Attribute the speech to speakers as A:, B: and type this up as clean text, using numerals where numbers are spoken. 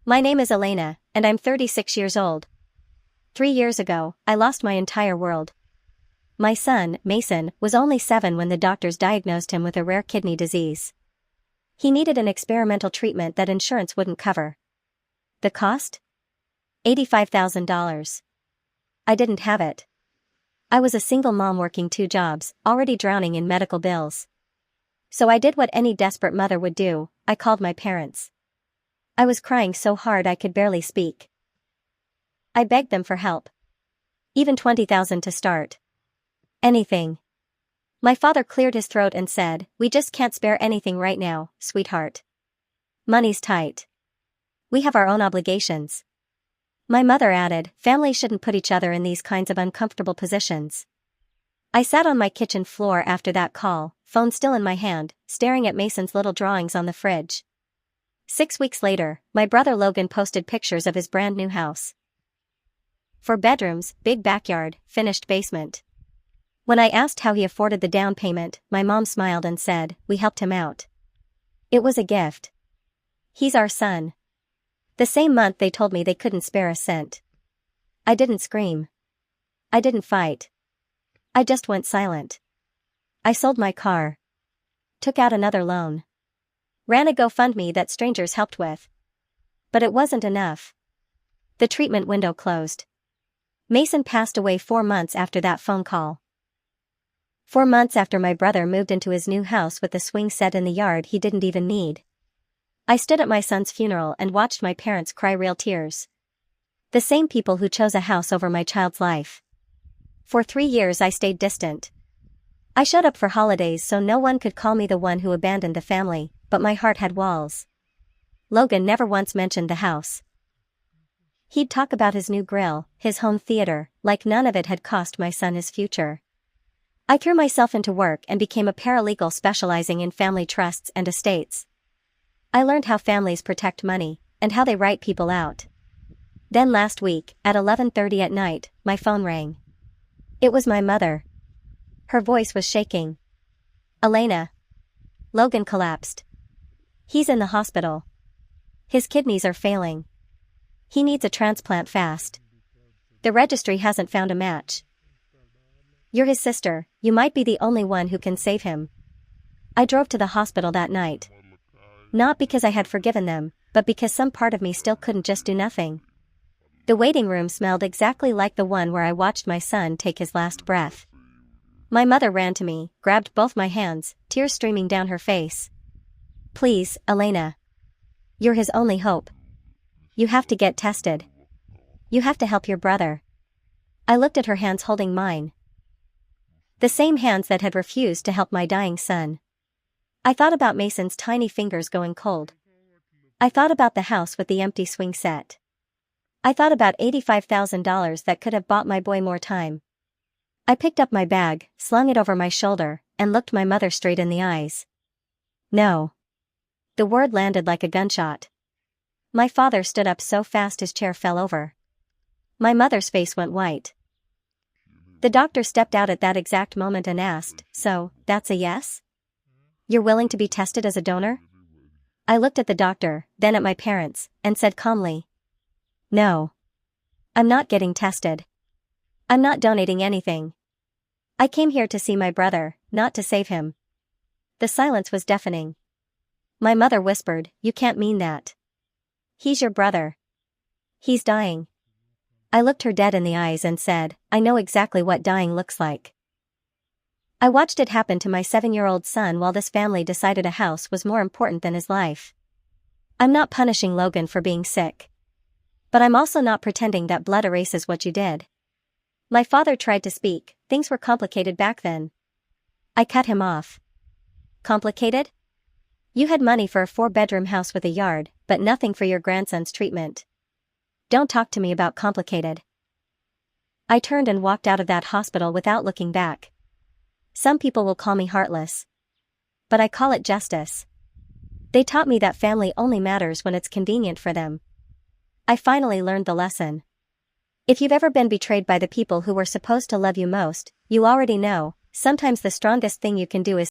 A: My name is Elena, and I'm 36 years old. 3 years ago, I lost my entire world. My son, Mason, was only 7 when the doctors diagnosed him with a rare kidney disease. He needed an experimental treatment that insurance wouldn't cover. The cost? $85,000. I didn't have it. I was a single mom working 2 jobs, already drowning in medical bills. So I did what any desperate mother would do, I called my parents. I was crying so hard I could barely speak. I begged them for help. Even $20,000 to start. Anything. My father cleared his throat and said, "We just can't spare anything right now, sweetheart. Money's tight. We have our own obligations." My mother added, "Families shouldn't put each other in these kinds of uncomfortable positions." I sat on my kitchen floor after that call, phone still in my hand, staring at Mason's little drawings on the fridge. 6 weeks later, my brother Logan posted pictures of his brand new house. 4 bedrooms, big backyard, finished basement. When I asked how he afforded the down payment, my mom smiled and said, "We helped him out. It was a gift. He's our son." The same month they told me they couldn't spare a cent. I didn't scream. I didn't fight. I just went silent. I sold my car. Took out another loan. Ran a GoFundMe that strangers helped with. But it wasn't enough. The treatment window closed. Mason passed away 4 months after that phone call. 4 months after my brother moved into his new house with the swing set in the yard he didn't even need. I stood at my son's funeral and watched my parents cry real tears. The same people who chose a house over my child's life. For 3 years I stayed distant. I showed up for holidays so no one could call me the one who abandoned the family, but my heart had walls. Logan never once mentioned the house. He'd talk about his new grill, his home theater, like none of it had cost my son his future. I threw myself into work and became a paralegal specializing in family trusts and estates. I learned how families protect money, and how they write people out. Then last week, at 11:30 at night, my phone rang. It was my mother. Her voice was shaking. "Elena. Logan collapsed. He's in the hospital. His kidneys are failing. He needs a transplant fast. The registry hasn't found a match. You're his sister, you might be the only one who can save him." I drove to the hospital that night. Not because I had forgiven them, but because some part of me still couldn't just do nothing. The waiting room smelled exactly like the one where I watched my son take his last breath. My mother ran to me, grabbed both my hands, tears streaming down her face. "Please, Elena. You're his only hope. You have to get tested. You have to help your brother." I looked at her hands holding mine. The same hands that had refused to help my dying son. I thought about Mason's tiny fingers going cold. I thought about the house with the empty swing set. I thought about $85,000 that could have bought my boy more time. I picked up my bag, slung it over my shoulder, and looked my mother straight in the eyes. "No." The word landed like a gunshot. My father stood up so fast his chair fell over. My mother's face went white. The doctor stepped out at that exact moment and asked, "So, that's a yes? You're willing to be tested as a donor?" I looked at the doctor, then at my parents, and said calmly, "No. I'm not getting tested. I'm not donating anything. I came here to see my brother, not to save him." The silence was deafening. My mother whispered, "You can't mean that. He's your brother. He's dying." I looked her dead in the eyes and said, "I know exactly what dying looks like. I watched it happen to my 7-year-old son while this family decided a house was more important than his life. I'm not punishing Logan for being sick. But I'm also not pretending that blood erases what you did." My father tried to speak, things were complicated back then. I cut him off. "Complicated? You had money for a 4-bedroom house with a yard, but nothing for your grandson's treatment. Don't talk to me about complicated." I turned and walked out of that hospital without looking back. Some people will call me heartless. But I call it justice. They taught me that family only matters when it's convenient for them. I finally learned the lesson. If you've ever been betrayed by the people who were supposed to love you most, you already know, sometimes the strongest thing you can do is